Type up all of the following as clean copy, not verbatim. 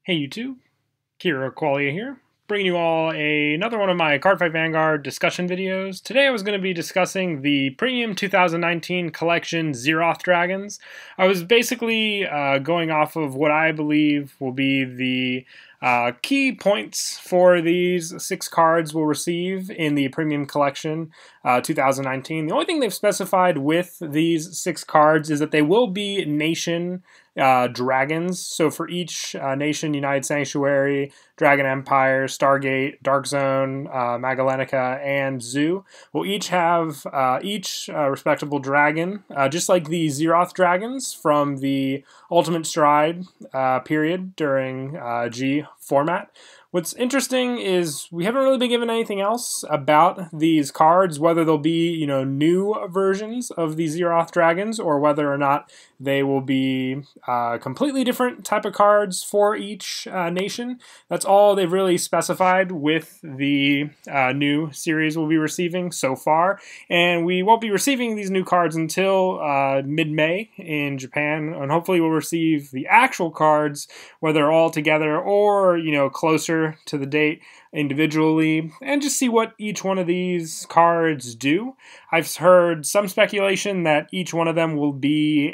Hey YouTube, Kira Qualia here, bringing you all another one of my Cardfight Vanguard discussion videos. Today I was going to be discussing the Premium 2019 Collection Zeroth Dragons. I was basically going off of what I believe will be the key points for these 6 cards we'll receive in the Premium Collection 2019. The only thing they've specified with these 6 cards is that they will be nation dragons. So for each nation, United Sanctuary, Dragon Empire, Stargate, Dark Zone, Magellanica, and Zoo will each have each respectable dragon, just like the Zeroth dragons from the Ultimate Stride period during G format. What's interesting is we haven't really been given anything else about these cards, whether they'll be, new versions of the Zeroth dragons or whether or not they will be completely different type of cards for each nation. That's all they've really specified with the new series we'll be receiving so far. And we won't be receiving these new cards until mid-May in Japan. And hopefully we'll receive the actual cards, whether all together or, closer to the date individually, and just see what each one of these cards do. I've heard some speculation that each one of them will be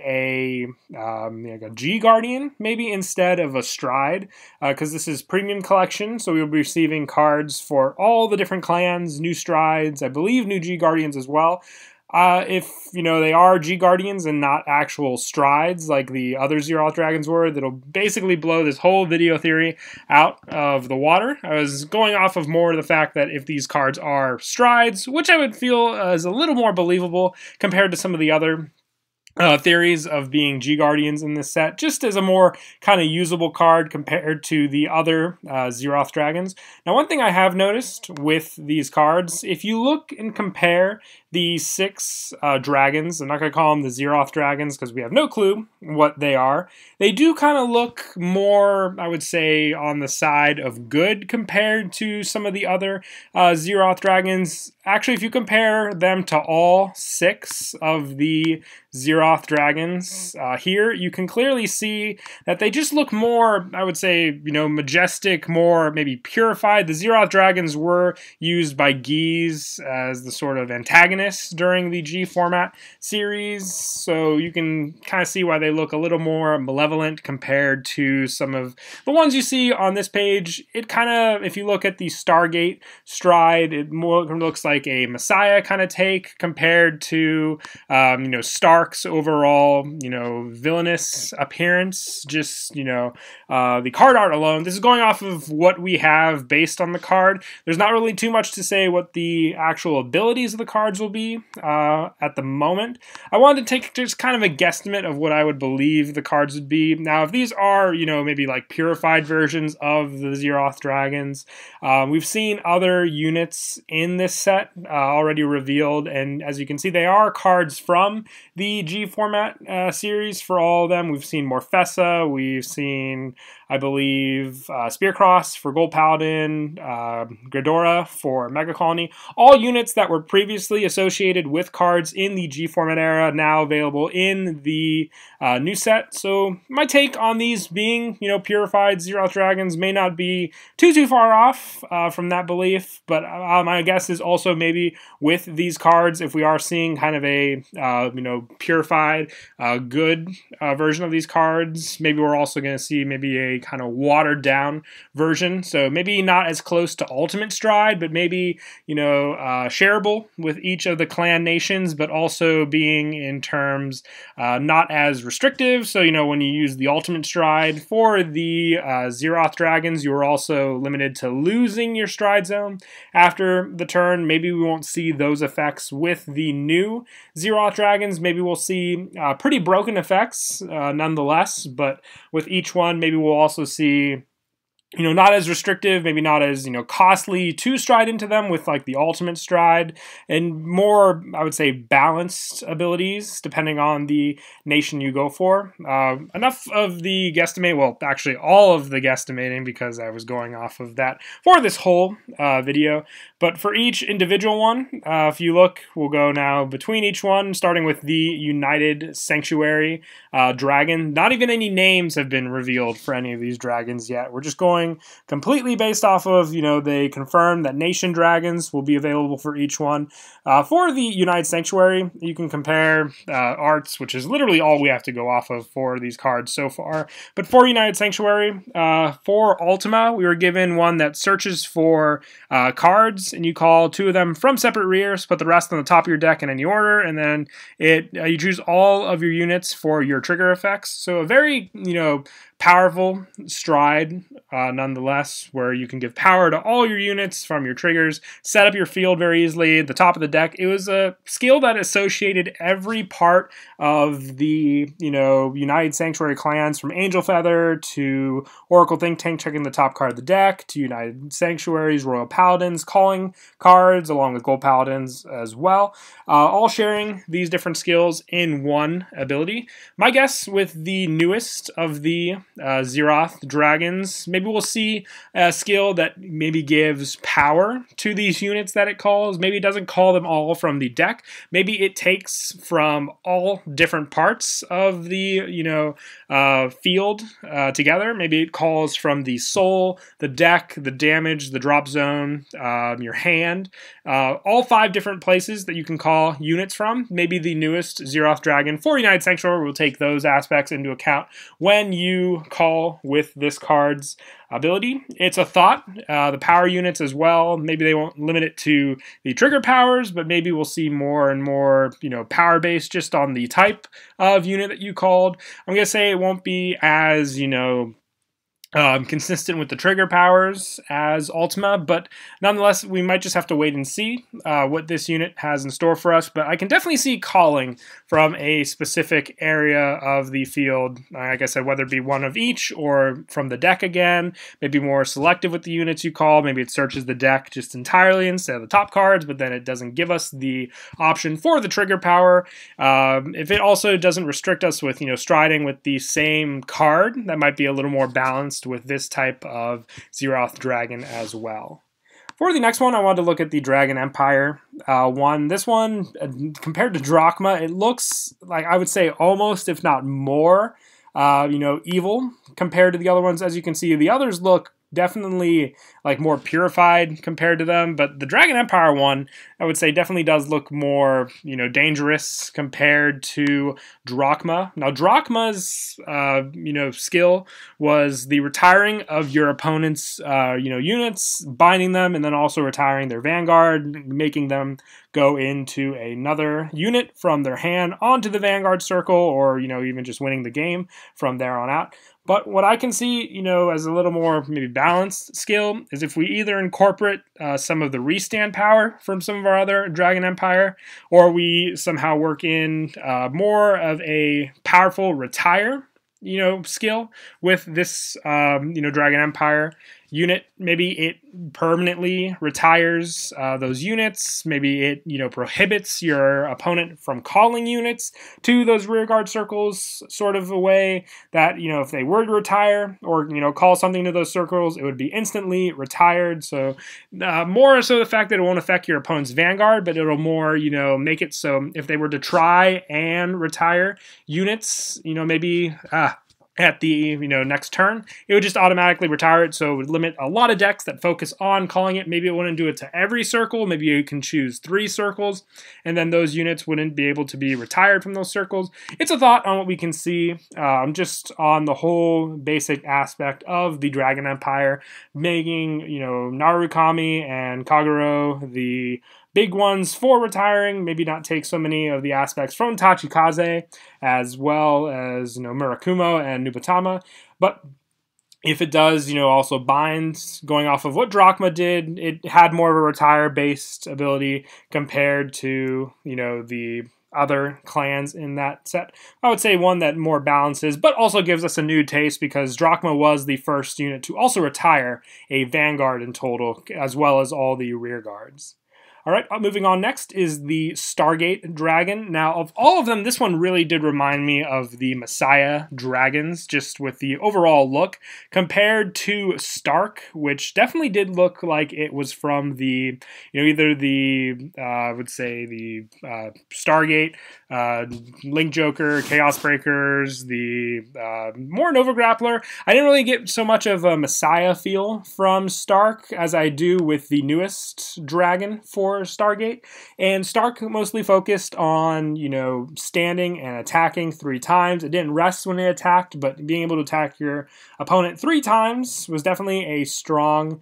like a G Guardian, maybe instead of a Stride, because this is Premium Collection, so we'll be receiving cards for all the different clans, new Strides, I believe new G Guardians as well. If, they are G Guardians and not actual Strides like the other Zeroth Dragons were, that'll basically blow this whole video theory out of the water. I was going off of more the fact that if these cards are Strides, which I would feel is a little more believable compared to some of the other theories of being G Guardians in this set, just as a more kind of usable card compared to the other Zeroth Dragons. Now, one thing I have noticed with these cards, if you look and compare the 6 dragons, I'm not going to call them the Zeroth Dragons because we have no clue what they are. They do kind of look more, I would say, on the side of good compared to some of the other Zeroth Dragons. Actually, if you compare them to all 6 of the Zeroth Dragons here, you can clearly see that they just look more, I would say, majestic, more maybe purified. The Zeroth Dragons were used by Geese as the sort of antagonists during the G format series, so you can kind of see why they look a little more malevolent compared to some of the ones you see on this page. It kind of, if you look at the Stargate Stride, it more looks like a Messiah kind of take compared to, Stark's overall, villainous appearance. Just, the card art alone. This is going off of what we have based on the card. There's not really too much to say what the actual abilities of the cards will be at the moment. I wanted to take just kind of a guesstimate of what I would believe the cards would be. Now, if these are, maybe like purified versions of the Zeroth Dragons, we've seen other units in this set already revealed, and as you can see, they are cards from the G format series for all of them. We've seen Morfessa, we've seen, I believe, Spearcross for Gold Paladin, Gridora for Mega Colony, all units that were previously associated with cards in the G format era, now available in the new set. So my take on these being, purified Zeroth Dragons may not be too far off from that belief, but my guess is also maybe with these cards, if we are seeing kind of a, purified, good version of these cards, maybe we're also going to see maybe a kind of watered down version. So maybe not as close to Ultimate Stride, but maybe, shareable with each of the clan nations, but also being in terms not as restrictive. So, when you use the Ultimate Stride for the Zeroth Dragons, you are also limited to losing your Stride Zone after the turn. Maybe we won't see those effects with the new Zeroth Dragons. Maybe we'll see pretty broken effects nonetheless, but with each one, maybe we'll also see not as restrictive, maybe not as, costly to stride into them with like the ultimate stride, and more, I would say, balanced abilities depending on the nation you go for. Enough of the guesstimate, well, actually all of the guesstimating, because I was going off of that for this whole video. But for each individual one, if you look, we'll go now between each one, starting with the United Sanctuary dragon. Not even any names have been revealed for any of these dragons yet. We're just going completely based off of, they confirmed that nation dragons will be available for each one. For the United Sanctuary, you can compare arts, which is literally all we have to go off of for these cards so far. But for United Sanctuary, for Ultima, we were given one that searches for cards, and you call 2 of them from separate rears, put the rest on the top of your deck in any order, and then you choose all of your units for your trigger effects. So a very, powerful stride, nonetheless, where you can give power to all your units from your triggers, set up your field very easily at the top of the deck. It was a skill that associated every part of the, United Sanctuary clans, from Angel Feather to Oracle Think Tank checking the top card of the deck, to United Sanctuaries, Royal Paladins calling cards, along with Gold Paladins as well, all sharing these different skills in one ability. My guess with the newest of the Zeroth dragons, maybe we'll see a skill that maybe gives power to these units that it calls. Maybe it doesn't call them all from the deck. Maybe it takes from all different parts of the, field together. Maybe it calls from the soul, the deck, the damage, the drop zone, your hand, all 5 different places that you can call units from. Maybe the newest Zeroth dragon for United Sanctuary will take those aspects into account when you call with this card's ability. It's a thought. The power units as well, maybe they won't limit it to the trigger powers, but maybe we'll see more and more, power based just on the type of unit that you called. I'm going to say it won't be as, consistent with the trigger powers as Ultima, but nonetheless, we might just have to wait and see what this unit has in store for us. But I can definitely see calling from a specific area of the field, like I said, whether it be one of each or from the deck again, maybe more selective with the units you call. Maybe it searches the deck just entirely instead of the top cards, but then it doesn't give us the option for the trigger power. If it also doesn't restrict us with, striding with the same card, that might be a little more balanced with this type of Zeroth dragon as well. For the next one, I wanted to look at the Dragon Empire one. This one, compared to Drachma, it looks like, I would say, almost, if not more, evil compared to the other ones. As you can see, the others look definitely like more purified compared to them, but the Dragon Empire one, I would say, definitely does look more, dangerous compared to Drachma. Now, Drachma's, skill was the retiring of your opponent's, units, binding them, and then also retiring their Vanguard, making them go into another unit from their hand onto the Vanguard circle, or, even just winning the game from there on out. But what I can see, as a little more maybe balanced skill is if we either incorporate some of the restand power from some of our other Dragon Empire, or we somehow work in more of a powerful retire, skill with this, Dragon Empire unit. Maybe it permanently retires those units. Maybe it, prohibits your opponent from calling units to those rearguard circles, sort of a way that, if they were to retire or, call something to those circles, it would be instantly retired. So more so the fact that it won't affect your opponent's Vanguard, but it'll more, make it so if they were to try and retire units, maybe at the next turn, it would just automatically retire it. So it would limit a lot of decks that focus on calling it. Maybe it wouldn't do it to every circle. Maybe you can choose 3 circles, and then those units wouldn't be able to be retired from those circles. It's a thought on what we can see, just on the whole basic aspect of the Dragon Empire, making Narukami and Kagero the big ones for retiring, maybe not take so many of the aspects from Tachikaze, as well as, Murakumo and Nubatama. But if it does, also bind, going off of what Drachma did, it had more of a retire-based ability compared to, the other clans in that set. I would say one that more balances, but also gives us a new taste because Drachma was the first unit to also retire a Vanguard in total, as well as all the rear guards. All right, moving on next is the Stargate Dragon. Now, of all of them, this one really did remind me of the Messiah Dragons, just with the overall look, compared to Stark, which definitely did look like it was from the, either the, I would say the Stargate, Link Joker, Chaos Breakers, the more Nova Grappler. I didn't really get so much of a Messiah feel from Stark as I do with the newest Dragon for Stargate, and Stark mostly focused on, standing and attacking 3 times. It didn't rest when it attacked, but being able to attack your opponent 3 times was definitely a strong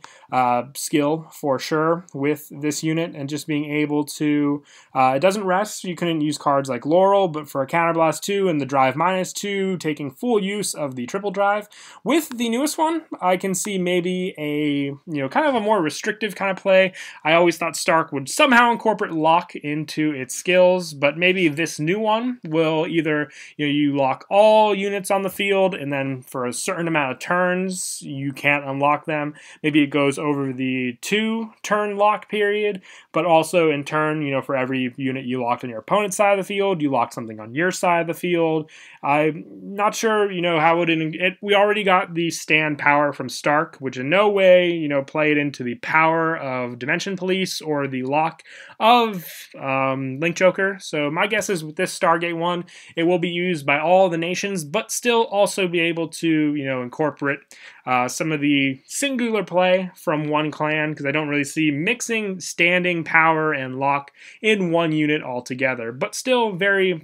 skill for sure with this unit, and just being able to, it doesn't rest. You couldn't use cards like Laurel, but for a Counterblast 2 and the Drive -2, taking full use of the triple drive. With the newest one, I can see maybe a, kind of a more restrictive kind of play. I always thought Stark would somehow incorporate lock into its skills, but maybe this new one will either, you lock all units on the field, and then for a certain amount of turns, you can't unlock them. Maybe it goes over the 2-turn lock period, but also in turn, for every unit you locked on your opponent's side of the field, you lock something on your side of the field. I'm not sure, how we already got the stand power from Stark, which in no way, played into the power of Dimension Police or the lock of Link Joker. So my guess is with this Stargate one, it will be used by all the nations, but still also be able to, incorporate some of the singular play from one clan, because I don't really see mixing standing power and lock in one unit altogether. But still very,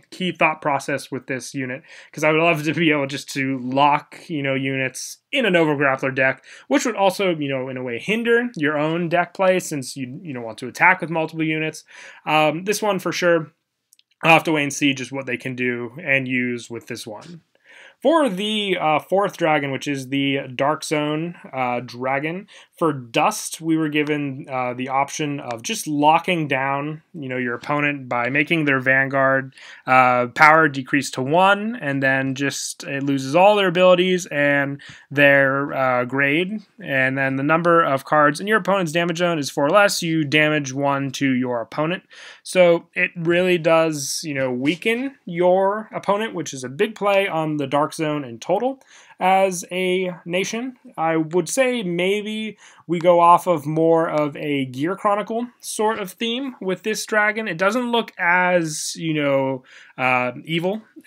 key thought process with this unit, because I would love to be able just to lock, units in a Nova Grappler deck, which would also, in a way hinder your own deck play since you want to attack with multiple units. This one for sure, I'll have to wait and see just what they can do and use with this one. For the 4th dragon, which is the Dark Zone dragon, for Dust, we were given the option of just locking down, your opponent by making their Vanguard power decrease to 1, and then just it loses all their abilities and their grade, and then the number of cards in your opponent's damage zone is 4 or less. You damage 1 to your opponent, so it really does, weaken your opponent, which is a big play on the Dark Zone in total. As a nation, I would say maybe we go off of more of a Gear Chronicle sort of theme with this dragon. It doesn't look as, evil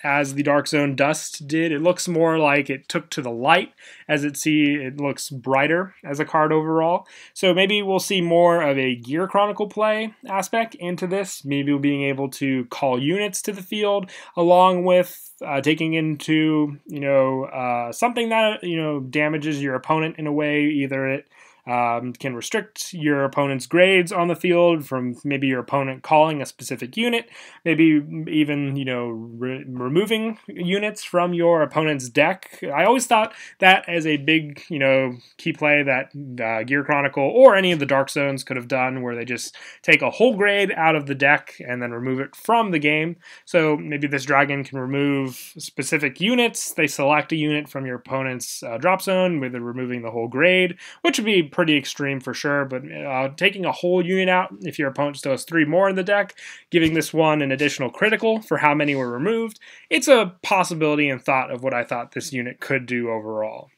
as the Dark Zone Dust did. It looks more like it took to the light, as it looks brighter as a card overall. So maybe we'll see more of a Gear Chronicle play aspect into this. Maybe we'll being able to call units to the field, along with taking into, something that, damages your opponent in a way. Either it can restrict your opponent's grades on the field from maybe your opponent calling a specific unit, maybe even, removing units from your opponent's deck. I always thought that as a big, key play that Gear Chronicle or any of the Dark Zones could have done, where they just take a whole grade out of the deck and then remove it from the game. So maybe this dragon can remove specific units. They select a unit from your opponent's drop zone, with removing the whole grade, which would be pretty extreme for sure, but taking a whole unit out if your opponent still has 3 more in the deck, giving this one an additional critical for how many were removed. It's a possibility and thought of what I thought this unit could do overall.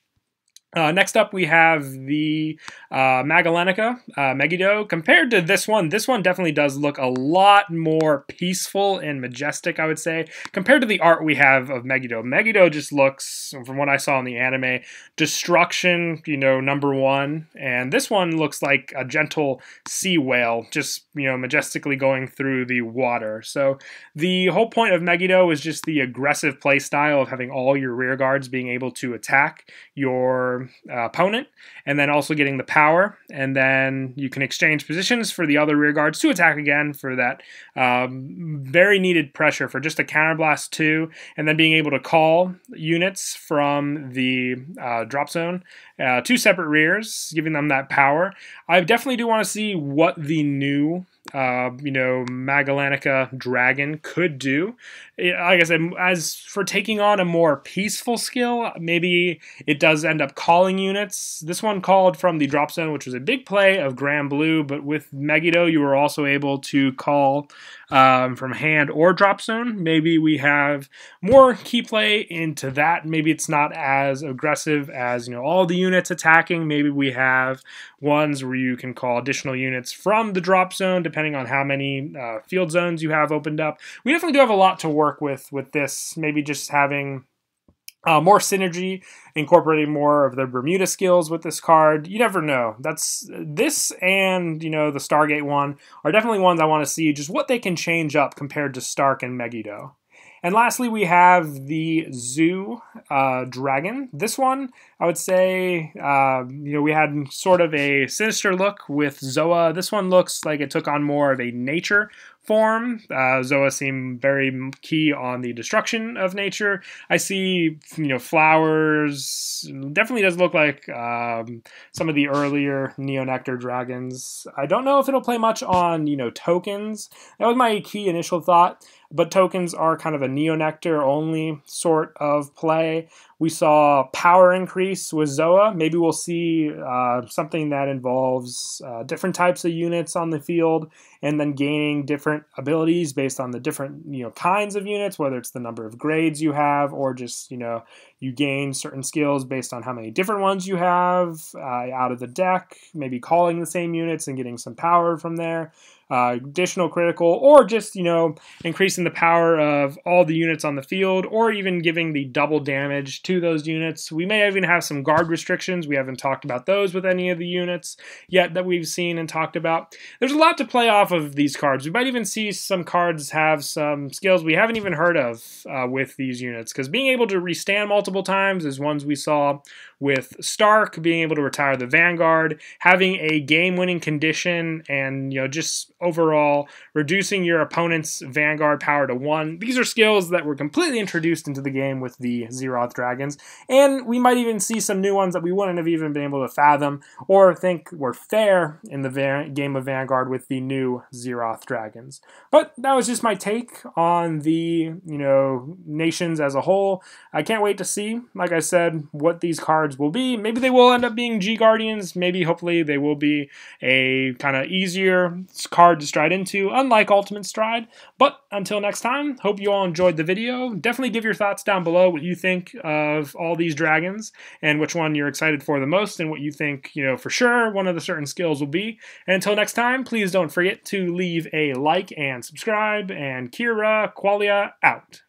Next up, we have the Magalenica, Megiddo. Compared to this one definitely does look a lot more peaceful and majestic, I would say, compared to the art we have of Megiddo. Megiddo just looks, from what I saw in the anime, destruction, #1, and this one looks like a gentle sea whale, just, majestically going through the water. So the whole point of Megiddo is just the aggressive play style of having all your rear guards being able to attack your opponent, and then also getting the power, and then you can exchange positions for the other rear guards to attack again for that very needed pressure for just a Counterblast 2, and then being able to call units from the drop zone, 2 separate rears, giving them that power. I definitely do want to see what the new Magellanica Dragon could do. Like I said, as for taking on a more peaceful skill, maybe it does end up calling units. This one called from the drop zone, which was a big play of Grand Blue, but with Megiddo, you were also able to call from hand or drop zone. Maybe we have more key play into that. Maybe it's not as aggressive as all the units attacking. Maybe we have ones where you can call additional units from the drop zone, depending on how many field zones you have opened up. We definitely do have a lot to work with this. Maybe just having more synergy, incorporating more of the Bermuda skills with this card. You never know. This and the Stargate one are definitely ones I want to see just what they can change up compared to Stark and Megiddo. And lastly, we have the Zoo Dragon. This one, I would say, we had sort of a sinister look with Zoa. This one looks like it took on more of a nature form. Zoa seemed very key on the destruction of nature. I see, flowers. Definitely does look like some of the earlier Neonectar dragons. I don't know if it'll play much on, tokens. That was my key initial thought. But tokens are kind of a Neonectar only sort of play. We saw power increase with Zoa. Maybe we'll see something that involves different types of units on the field and then gaining different abilities based on the different kinds of units, whether it's the number of grades you have or just you gain certain skills based on how many different ones you have out of the deck, maybe calling the same units and getting some power from there. Additional critical, or just increasing the power of all the units on the field, or even giving the double damage to those units. We may even have some guard restrictions. We haven't talked about those with any of the units yet that we've seen and talked about. There's a lot to play off of these cards. We might even see some cards have some skills we haven't even heard of with these units, because being able to restand multiple times is ones we saw with Stark, being able to retire the Vanguard, having a game-winning condition, and just overall reducing your opponent's Vanguard power to 1. These are skills that were completely introduced into the game with the Zeroth dragons, and we might even see some new ones that we wouldn't have even been able to fathom or think were fair in the game of Vanguard with the new Zeroth dragons. But that was just my take on the nations as a whole. I can't wait to see, like I said, what these cards will be. Maybe they will end up being G Guardians. Maybe hopefully they will be a kind of easier card to stride into, unlike Ultimate Stride. But until next time, hope you all enjoyed the video. Definitely give your thoughts down below, what you think of all these dragons and which one you're excited for the most and what you think, for sure one of the certain skills will be. And until next time, please don't forget to leave a like and subscribe, and Kira Qualia out.